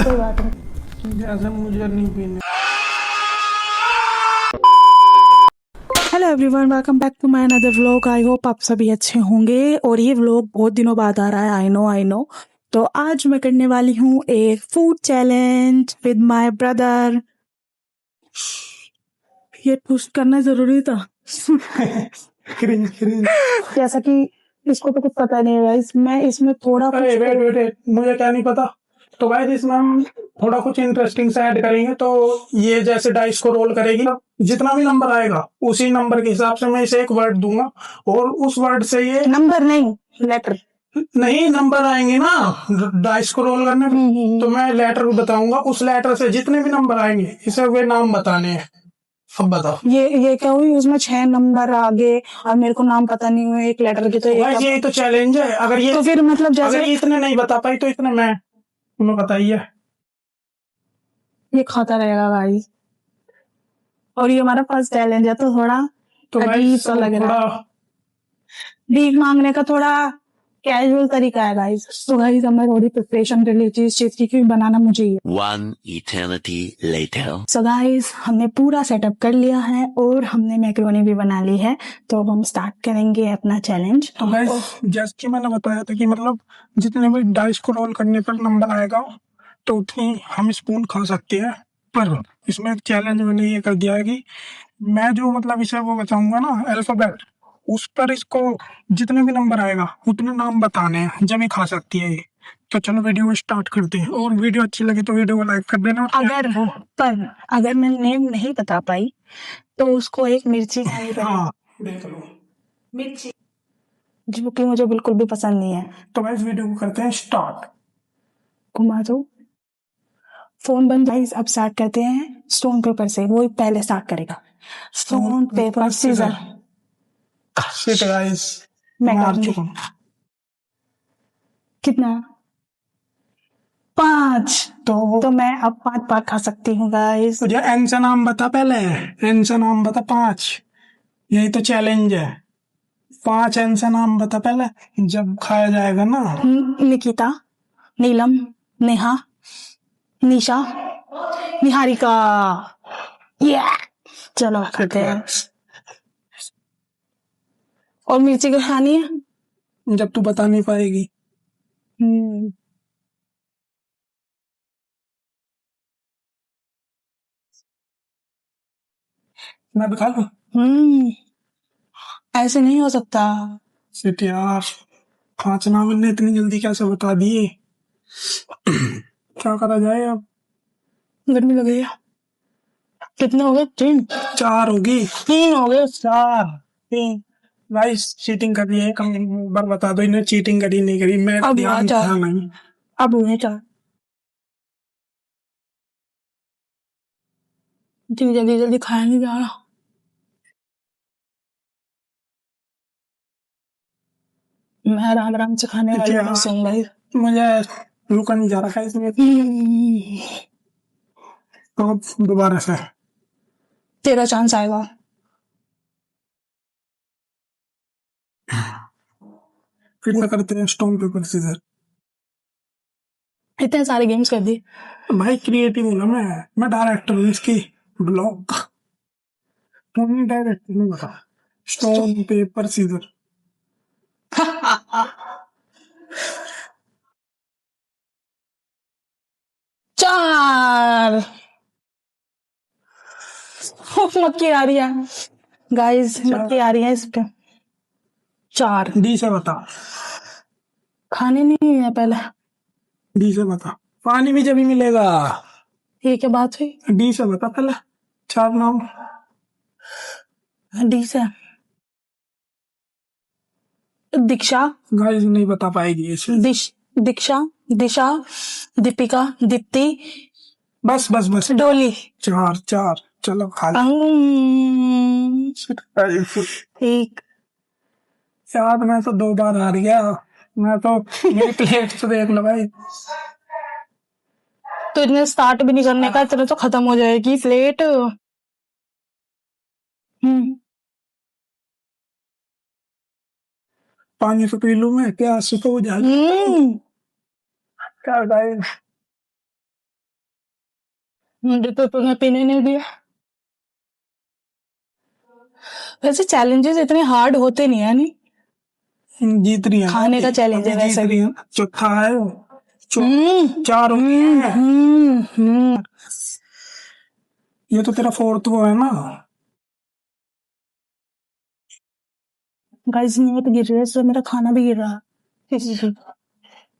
कोई बात नहीं। जैसे मुझे नहीं पीने। Hello everyone, welcome back to my another vlog. I hope आप सभी अच्छे होंगे और ये व्लॉग बहुत दिनों बाद आ रहा है। I know. तो आज मैं करने वाली हूँ एक food challenge with my brother. ये पुश करना जरूरी था। Cringe cringe. जैसा कि इसको तो कुछ पता नहीं है गाइस, मैं इसमें थोड़ा कुछ वेट वेट वेट, मुझे क्या नहीं पता। तो गाइस इसमें हम थोड़ा कुछ इंटरेस्टिंग से ऐड करेंगे। तो ये जैसे डाइस को रोल करेगी ना, जितना भी नंबर आएगा उसी नंबर के हिसाब से मैं इसे एक वर्ड दूंगा और उस वर्ड से ये नंबर नहीं, लेटर नहीं नंबर आएंगे ना डाइस को रोल करने में। तो मैं लेटर बताऊंगा, उस लेटर से जितने भी नंबर आएंगे इसे वे नाम बताने हैं। अब बताओ। ये क्या हुई, उसमें 6 नंबर आगे और मेरे को नाम पता नहीं हुए एक लेटर की। तो गाइस यही तो चैलेंज है। अगर ये तो फिर मतलब अगर जैसे ये इतने नहीं बता पाई तो इतने मैं तुम्हें बताइए। ये खाता रहेगा गाइस, और ये हमारा फर्स्ट चैलेंज है तो थोड़ा तो अजीब गाइस सा लग रहा है। थोड़ा भीख मांगने का थोड़ा कैजुअल तरीका है गाइस। तो गाइस हमें थोड़ी प्रिपरेशन कर ली थी इस चीज की, क्योंकि बनाना मुझे ही है। One eternity later. So guys हमने पूरा सेटअप कर लिया है और हमने मैक्रोनी भी बना ली है। तो अब हम स्टार्ट करेंगे अपना चैलेंज। तो गाइस जैसे कि मैंने बताया था कि मतलब जितने भी डाइस को रोल करने पर नंबर आएगा तो उतनी हम स्पून खा सकते हैं। पर इसमें एक चैलेंज मैंने ये कर दिया है कि मैं जो मतलब इसे वो बताऊंगा ना अल्फाबेट, उस पर इसको जितने भी नंबर आएगा उतने नाम बताने हैं जब ये खा सकती है ये। तो चलो वीडियो स्टार्ट करते हैं, और वीडियो अच्छी लगे तो वीडियो को लाइक कर देना। अगर मैं नेम नहीं बता पाई तो उसको एक मिर्ची खानी पड़ेगी। हाँ देख लो, मिर्ची जो कि मुझे बिल्कुल भी पसंद नहीं है। तो गाइस वीडियो को करते हैं स्टार्ट। घुमा दो फोन बंद। गाइस अब स्टार्ट करते हैं स्टोन पेपर से, वो पहले स्टार्ट करेगा। Stone paper scissor. Shit guys, मैं मार करूंगी। चुका हूं। कितना? 5। तो तो मैं अब 5 बार खा सकती हूँ गाइस। तुझे एन से नाम बता, पहले एन से नाम बता 5। यही तो चैलेंज है। 5 एन से नाम बता पहले, जब खाया जाएगा ना। निकिता, नीलम, नेहा, निशा, निहारिका। ये चलो खाते हैं। और मिर्ची की खानी है। जब तू बता नहीं पाएगी। हम्म मैं भी खा लूं? हम्म ऐसे नहीं हो सकता। शिट यार, 5 नाम मैंने इतनी जल्दी कैसे बता दिए। क्या करा जाए अब। गर्मी लग रही है। कितने हो गए? 3। 4 होगी। 3 हो गए। 4 3। गाइस चीटिंग कर रही है, कम बार बता दो इन्हें चीटिंग करी नहीं करी। मैं अब ध्यान चार। था नहीं। अब हुए 4। इतनी जल्दी जल्दी खाया नहीं जा रहा। मैं आराम आराम से खाने वाली क्या हूँ भाई। मुझे रुका नहीं जा रहा है इसमें। तो दोबारा से तेरा चांस आएगा। फिर क्या करते हैं, स्टोन पेपर सीजर। इतने सारे गेम्स कर दिए। भाई क्रिएटिव हूँ ना मैं डायरेक्टर हूँ इसकी ब्लॉग। तुम डायरेक्टर नहीं बता। Stone paper scissor. 4। मक्खी आ रही है गाइस, मक्खी आ रही है इस पे। 4 डी से बता। खाने नहीं है पहले। डी से बता, पानी भी जब ही मिलेगा। ये क्या बात हुई? डी से बता पहले 4 नाम। डी से दीक्षा, गाइस नहीं बता पाएगी इसे। दीक्षा, दिशा, दीपिका, दीप्ति, बस बस बस, डोली। 4 4 चलो खा लो। एक। यार मैं तो 2 बार हार गया। मैं तो मेरी प्लेट से देख लो भाई। तो इतने स्टार्ट भी नहीं करने का, इतने तो खत्म हो जाएगी प्लेट। पानी तो पी लूं मैं, क्या सुबह हो जाए। क्या गाइस मुझे तो तुम्हें पीने नहीं दिया। वैसे चैलेंजेस इतने हार्ड होते नहीं है नहीं। जीत रही है ना खाने का अभी, challenge है अभी वैसे जीत रही भी। है। चौथा है चार हो गए हैं। हम्म। ये तो तेरा फोर्थ वो है ना। गाइस मौत गिर रही है, इससे मेरा खाना भी गिर रहा है।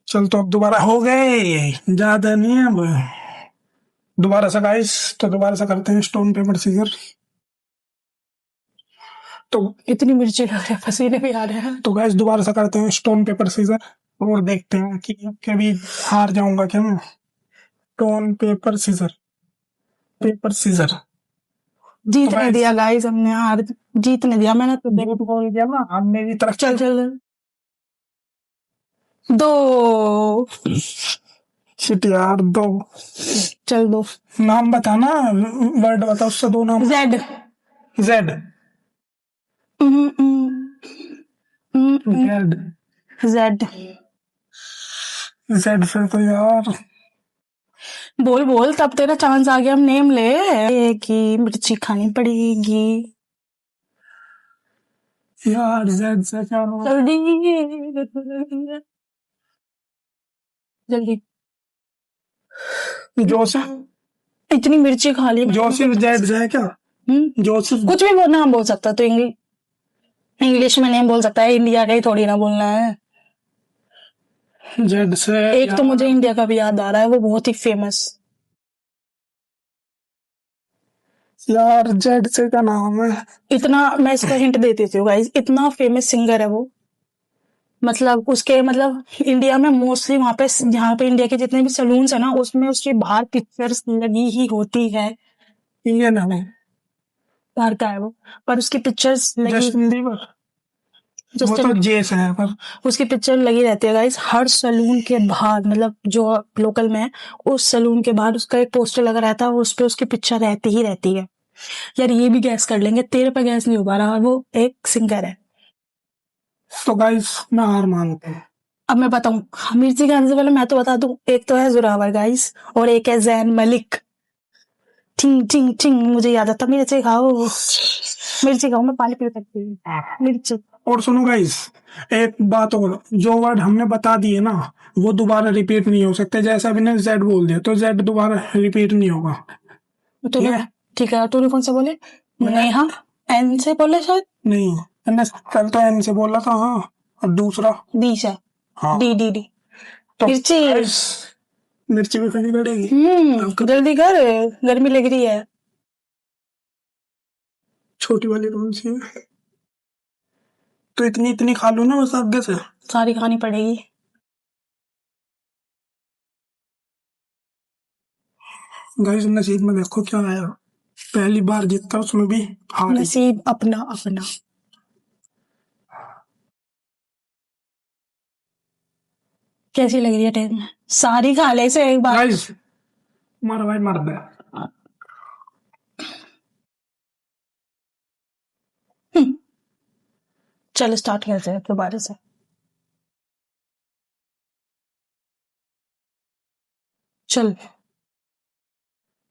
चल तो अब दोबारा हो गए, ज्यादा नहीं है अब। दोबारा से गाइस, तो दोबारा से करते हैं स्टोन पेपर सीजर। तो इतनी मिर्ची लग रही है, पसीने भी आ रहे हैं। तो गाइस दोबारा से करते हैं स्टोन पेपर सीजर, और देखते हैं कि कभी हार जाऊंगा क्या मैं। Stone paper scissor, paper scissor. जीतने guys, दिया गाइस, हमने हार जीतने दिया, मैंने तो झूठ बोल दिया ना, अब मेरी तरफ चल चल दो। शिट यार, दो। चल दो। नाम बताना, वर्ड बता, उससे दो नाम। Z. Z. Z. Z. Z से तो यार, बोल बोल, तब तेरा चांस आ गया, हम नेम ले कि मिर्ची खानी पड़ेगी। यार जेड से क्या नाम? जल्दी जल्दी। जोसेफ। इतनी मिर्ची खा ली मैंने। जोसेफ जेड से है क्या? जोसेफ। कुछ भी वो नाम बोल सकता तो इंग्लिश में नहीं बोल सकता है, इंडिया का ही थोड़ी ना बोलना है। जेड से एक तो मुझे इंडिया का भी याद आ रहा है, वो बहुत ही फेमस। यार जेड से का नाम है। इतना मैं इसका हिंट दे देती हूँ गाइस, इतना फेमस सिंगर है वो। मतलब उसके मतलब इंडिया में मोस्टली वहां पे, जहाँ पे इंडिया के जितने भी सलून्स है ना, उसमें उसकी बाहर पिक्चर्स लगी ही होती है। इंडियन है वो। बाहर का है वो, पर उसकी पिक्चर्स लगी। Justin Bieber. वो तो जे से है, पर उसकी पिक्चर लगी रहती है गाइस हर सलून के बाहर, मतलब जो लोकल में है, उस सलून के बाहर उसका एक पोस्टर लगा रहता है, उस पे उसकी पिक्चर रहती ही रहती है। यार ये भी गैस कर लेंगे, तेरे पे गैस नहीं हो पा रहा, वो एक सिंगर है। तो गाइस मैं हार मानता हूँ। अब मैं बताऊं, मिर्ची खाने से पहले मैं तो बता दूं, एक तो है जोरावर गाइस, और एक है जैन मलिक। चिंग चिंग चिंग, मुझे याद आता, मिर्ची खाओ, मिर्ची खाओ, मैं पानी पी सकती हूँ, मिर्ची। और सुनो गाइस, एक बात और, जो वर्ड हमने बता दिए ना, वो दोबारा रिपीट नहीं हो सकते। जैसा अभी ने जेड बोल दिया, तो जेड दोबारा रिपीट नहीं होगा। तूने ठीक है, तूने कौन सा बोले? नेहा। एन से बोले शायद। नहीं, मैंने कल तो एन से बोला था। हाँ, और दूसरा डी से। हाँ। D D D. तो मिर्ची। guys, मिर्ची भी खानी पड़ेगी। जल्दी कर, गर्मी लग रही है। छोटी वाली कौन सी है? तो इतनी इतनी खा लूं ना बस आगे से। सारी खानी पड़ेगी। गाइस नसीब में देखो क्या आया, पहली बार जीतता उसमें भी हार। नसीब अपना अपना। कैसी लग रही है टेस्ट में? सारी खा ले से एक बार। गाइस मार भाई, मार दे। चल स्टार्ट करते हैं दोबारा से। चल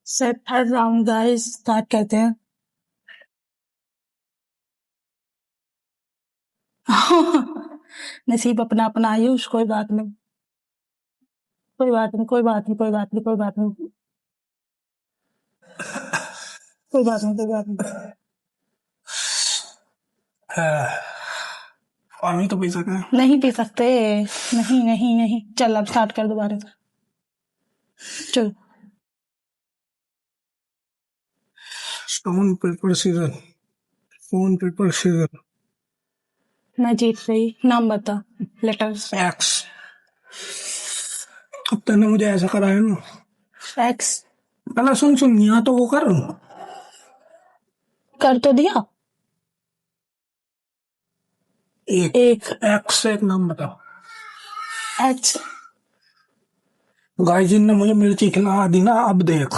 set third round guys, start करते हैं। नसीब अपना अपना, आयुष कोई बात नहीं, कोई बात नहीं, कोई बात नहीं, कोई बात नहीं, कोई बात नहीं, कोई बात नहीं, कोई बात नहीं। पानी तो पी सके। नहीं पी सकते, नहीं नहीं नहीं। चल अब स्टार्ट कर दोबारा से। चल। Stone paper scissor, stone paper scissor. मैं जीत गई, नाम बता, लेटर्स। एक्स। अब तूने मुझे ऐसा करा है ना। एक्स। पहले सुन सुन, यहाँ तो वो कर। कर तो दिया। एक एक्स से एक नाम बताओ। एक्स। गाइस ने मुझे मिर्ची खिला दी ना, अब देख।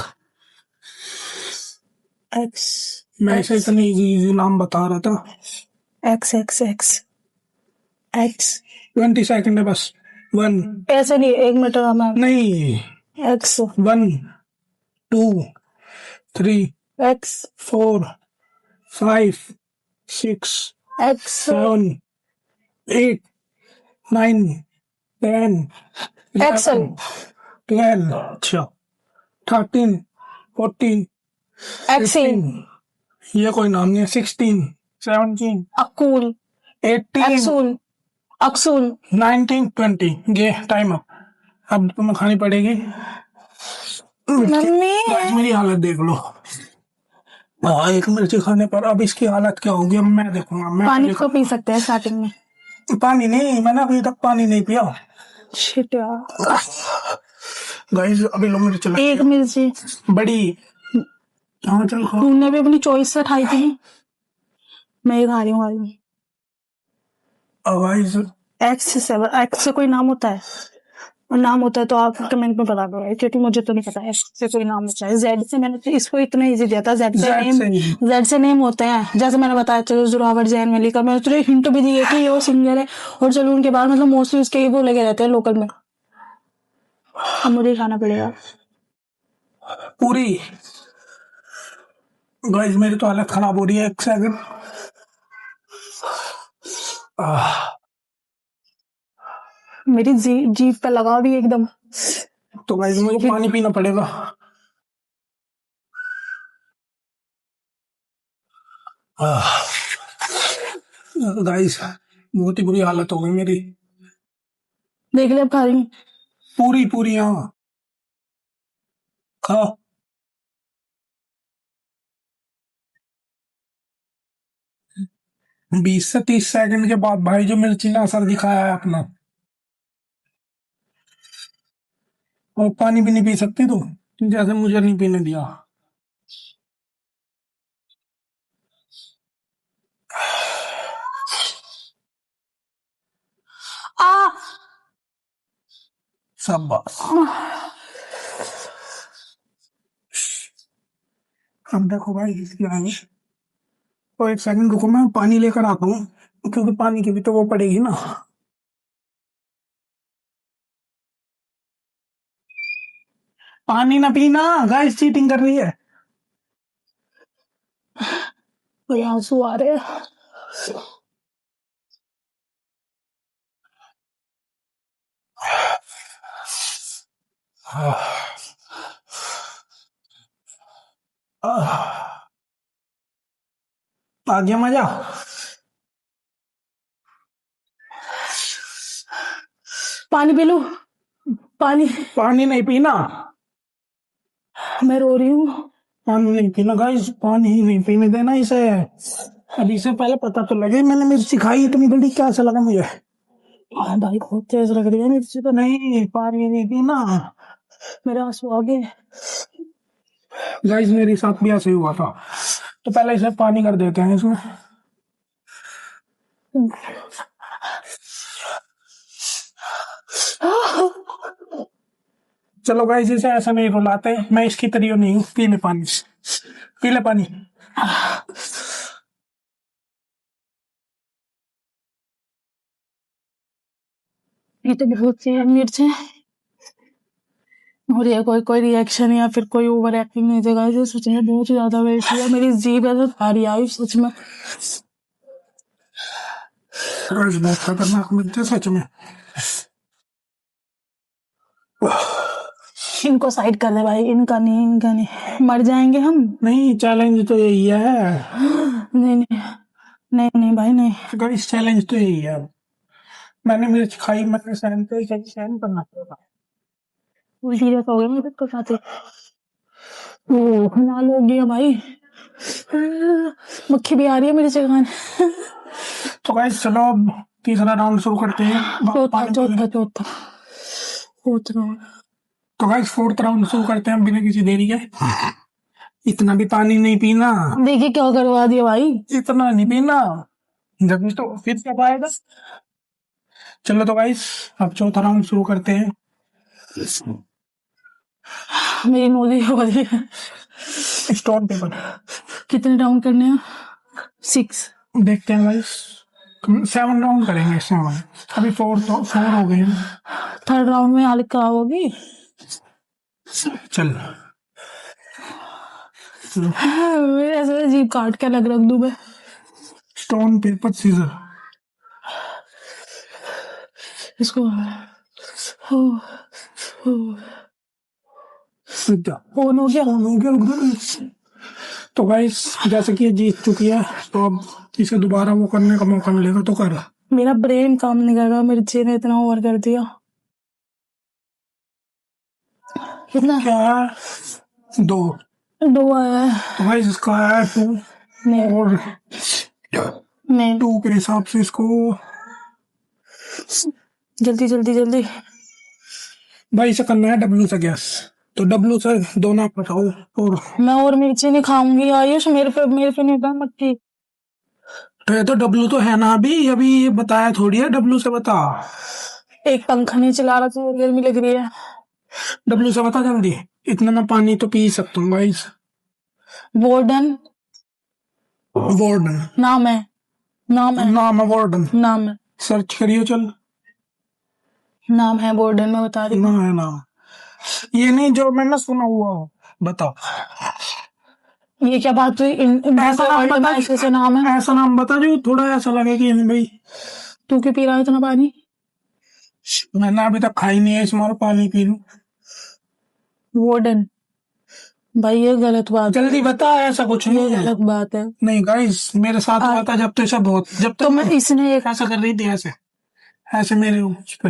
एक्स। मैं ऐसे इतने इजी नाम बता रहा था। X x x x. 20 second है बस। 1 ऐसे नहीं, 1 मिनट का मैं। नहीं, एक्स। 1 2 3 एक्स 4 5 6 एक्स 7 8 9 10 एक्सल 12 अच्छा 13 14 एक्सिन 15 ये कोई नाम नहीं है 16 17 अकूल 18 एक्सूल अक्सूल 19 20 ये टाइम अप अब तुम्हें खानी पड़ेगी मम्मी गाइस मेरी हालत देख लो। एक मिर्ची खाने पर अब इसकी हालत क्या होगी अब मैं देखूंगा। मैं पानी पहले तो पी सकते हैं स्टार्टिंग में। पानी नहीं मैंने अभी तक पानी नहीं पिया। शिट यार गाइस अभी लो मिर्च लग एक मिर्ची बड़ी। हाँ चल खाओ। तूने भी अपनी चॉइस से खाई थी। मैं ही खा रही हूँ आज। गाइस एक्स से कोई नाम होता है और नाम होता है तो आप कमेंट में बता दो भाई, क्योंकि मुझे तो नहीं पता है से कोई नाम होता है। जेड से मैंने तो इसको इतना इजी दिया था। जेड से नेम होते हैं, जैसे मैंने बताया चलो जोरावर जैन मलिक का मैंने तुझे हिंट भी दी है कि ये वो सिंगर है। और चलो उनके बाद मतलब मोस्टली उसके ही वो लगे रहते हैं लोकल में। अब मुझे ही खाना पड़ेगा पूरी। गाइस मेरी तो हालत खराब हो रही है। एक सेकंड। मेरी जीभ पे लगा भी एकदम। तो गाइस मुझे पानी पीना पड़ेगा। गाइस बहुत ही बुरी हालत हो गई मेरी। देख ले अब खा रही हूँ। पूरी पूरी हाँ खाओ। 20 से 30 सेकंड के बाद भाई जो मिर्ची ने असर दिखाया है अपना। और पानी भी नहीं पी सकती तू जैसे मुझे नहीं पीने दिया। आ सब बस। अब देखो भाई इसकी आगे तो एक सेकंड रुको मैं पानी लेकर आता हूँ क्योंकि पानी की भी तो वो पड़ेगी ना। पानी ना पीना गाइस चीटिंग कर रही है। कोई आंसू आ रहे हैं। आ गया मजा। पानी पी लूं? पानी पानी नहीं पीना। मैं रो रही हूँ। पानी नहीं पीना गाइस पानी ही नहीं पीने देना इसे। अभी से पहले पता तो लगे मैंने मिर्ची खाई इतनी बड़ी क्या सा लगा मुझे। भाई बहुत तेज लग रही है मिर्ची तो। नहीं पानी नहीं पीना। मेरे आंसू आ गए। गाइस मेरे साथ भी ऐसे ही हुआ था तो पहले इसे पानी कर देते हैं इसमें। चलो गाइस इसे ऐसा नहीं रुलाते मैं इसकी तरीयो नहीं हूँ। पी ले पानी पी ले पानी। ये तो बहुत सी मिर्च है और ये कोई कोई रिएक्शन या फिर कोई ओवर एक्टिंग नहीं देगा। जो सच में बहुत ज्यादा वेस्ट हुआ। मेरी जीभ ऐसे भारी आई सच में। गाइस बहुत खतरनाक मिर्च है सच में। इनको साइड कर दे भाई, इनका नहीं मर जाएंगे हम। नहीं चैलेंज तो यही है। नहीं नहीं नहीं नहीं भाई नहीं। गाइस चैलेंज तो यही है। मैंने मिर्च खाई मैंने सहन पे सहन करना पड़ेगा। सीरियस हो गया मेरे को साथ। लाल हो गया भाई। मक्खी भी आ रही है मेरे से खाने। तो गाइस चलो अब तीसरा राउंड शुरू करते हैं। चौथा चौथा चौथा चौथा। तो गाइस फोर्थ राउंड शुरू करते हैं बिना किसी देरी के। इतना भी पानी नहीं पीना। देखिए क्या करवा दिया भाई। इतना नहीं पीना जब तो फिर क्या पाएगा। चलो तो गाइस अब चौथा राउंड शुरू करते हैं। मेरी नोजी हो रही है। स्टोन पेपर कितने राउंड करने हैं? 6। देखते हैं गाइस 7 राउंड करेंगे। 7 अभी 4 हो गए हैं। थर्ड राउंड में हालत खराब होगी। चल मेरे ऐसे अजीब काट के अलग रख दूं मैं। Stone paper scissor. इसको हो फोन हो गया। तो गाइस जैसे कि ये जीत चुकी है तो अब इसे दोबारा वो करने का मौका मिलेगा तो कर। मेरा ब्रेन काम नहीं कर रहा, मिर्ची ने इतना ओवर कर दिया। कितना? क्या है? 2 आया है। तो गाइस इसका है 2 नहीं और नहीं 2 के हिसाब से इसको जल्दी जल्दी जल्दी। भाई इसे करना है W से गैस। तो W से 2 नाप बताओ। और मैं और मिर्ची नहीं खाऊंगी आयुष, मेरे पे नहीं था मक्खी। तो ये तो W तो है ना, अभी ये बताया थोड़ी है, W से बता। एक पंखा नहीं चला रहा तो गर्मी लग रही है। W से बता जल्दी। इतना ना पानी तो पी सकता हूँ गाइस। वार्डन वार्डन नाम है। नाम है वार्डन सर्च करियो चल। नाम है वार्डन, मैं बता रही हूँ। ना है ना, ये नहीं जो मैंने सुना हुआ हो। बताओ ये क्या बात हुई? ऐसा नाम बता, ऐसे नाम है। ऐसा नाम बता जो थोड़ा ऐसा लगे कि नहीं भाई। तू क्यों पी रहा है इतना पानी? मैंने अभी तक खाई नहीं है, इसमें पानी पी लूं। वार्डन भाई ये गलत बात, जल्दी बता, ऐसा कुछ ये नहीं है। गलत बात है। नहीं गाइस मेरे साथ हुआ था जब तो ऐसा बहुत, जब तो मैं इसने एक ऐसा कर रही थी ऐसे ऐसे मेरे उस पे।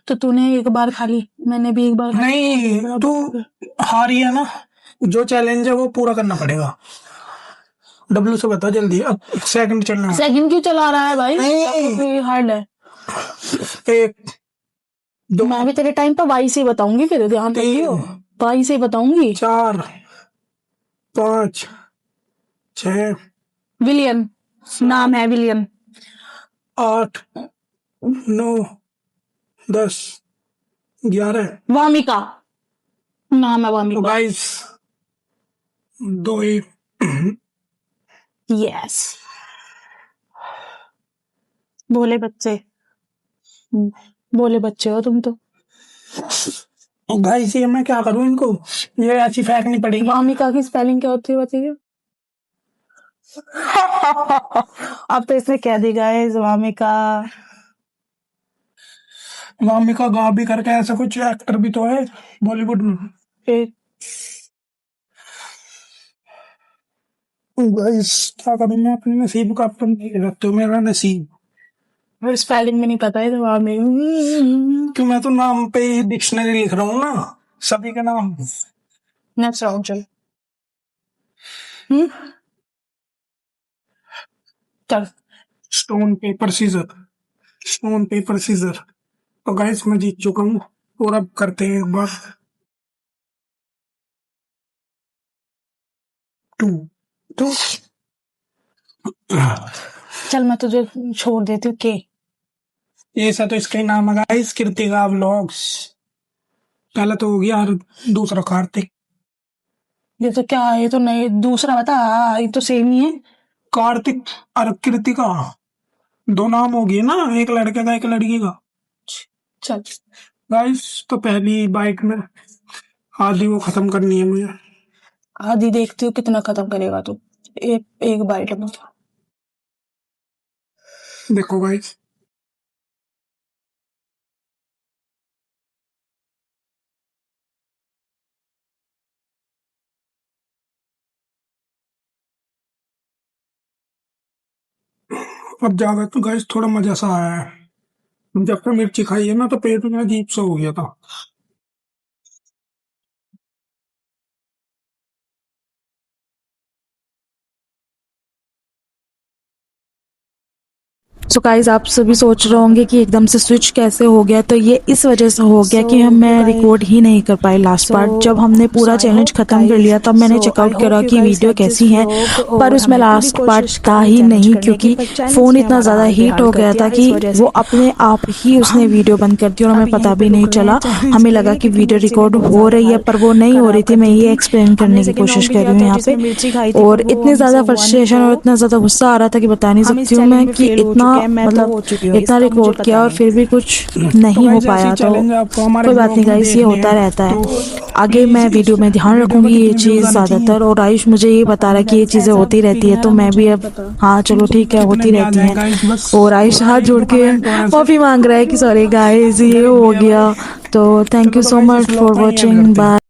तो तूने एक बार खा ली, मैंने भी एक बार खा ली। नहीं तू हारी है ना, जो चैलेंज है वो पूरा करना पड़ेगा। W से बता जल्दी, अब सेकंड चलना है। सेकंड क्यों चला रहा है भाई? नहीं। ये हार्ड है। 1 2 मैं भी तेरे टाइम पर वाई से बताऊंगी, फिर ध्यान रखियो। 3 वाई से बताऊंगी। 4 5 6 विलियन नाम है, विलियन। 8 9 10 11। वामिका नाम है, तो वामिका। गाइस 2 ही। यस बोले बच्चे, बोले बच्चे हो तुम तो। गाइस ये मैं क्या करूं इनको, ये ऐसी फेंकनी पड़ेगी। वामिका की स्पेलिंग क्या होती है बताइए? अब तो इसने कह दी गाइस, वामिका। वामिका गा भी करके ऐसा कुछ एक्टर भी तो है बॉलीवुड में। गाइस क्या करूं मैं, अपने नसीब का अपन नहीं रखते हो, मेरा नसीब। मेरे स्पेलिंग में नहीं पता है तो वामिका। क्यों, मैं तो नाम पे ही डिक्शनरी लिख रहा हूँ ना, सभी के नाम। नेक्स्ट राउंड चल। चल स्टोन पेपर सीजर। तो गाइस मैं जीत चुका हूँ और अब करते हैं एक बार 2 चल मैं तुझे छोड़ देती हूँ। के ऐसा तो इसका ही नाम है गाइस, कृतिका व्लॉग्स। पहला तो हो गया और दूसरा कार्तिक। ये तो क्या है? ये तो नहीं, दूसरा बता। ये तो सेम ही है। कार्तिक और कृतिका 2 नाम हो गए ना, एक लड़के का एक लड़की का। चल गाइस तो पहली बाइक में आधी वो खत्म करनी है मुझे। आधी देखती हूँ कितना खत्म करेगा तू। एक बाइट में। देखो गाइस अब जाकर तो गाइस थोड़ा मजा सा आया है। जब से मिर्ची खाई है ना तो पेट में अजीब सा हो गया था। सो गाइज आप सभी सोच रहे होंगे कि एकदम से स्विच कैसे हो गया, तो ये इस वजह से हो गया कि मैं रिकॉर्ड ही नहीं कर पाई लास्ट पार्ट। जब हमने पूरा चैलेंज खत्म कर लिया तब मैंने चेकआउट करा कि वीडियो कैसी है, पर उसमें लास्ट पार्ट था ही नहीं, क्योंकि फ़ोन इतना ज़्यादा हीट हो गया था कि वो अपने आप ही उसने वीडियो बंद कर दी और हमें पता भी नहीं चला। हमें लगा कि वीडियो रिकॉर्ड हो रही है पर वो नहीं हो रही थी। मैं ये एक्सप्लेन करने की कोशिश कर रही हूँ यहाँ पे। और इतनी ज़्यादा फ्रस्ट्रेशन और इतना ज़्यादा गुस्सा आ रहा था कि बता नहीं सकती हूँ मैं कि इतना मतलब इतना रिकॉर्ड किया और फिर भी कुछ नहीं हो पाया, तो कोई बात नहीं गाइस, ये होता रहता है। आगे मैं वीडियो में ध्यान रखूंगी ये चीज़ ज़्यादातर। और आयुष मुझे ये बता रहा है कि ये चीज़ें होती रहती है, तो मैं भी अब हाँ चलो ठीक है, होती रहती हैं। और आयुष हाथ जोड़ के माफ़ी मांग रहा है कि सॉरी गाइस ये हो गया। तो thank you so much for watching, bye.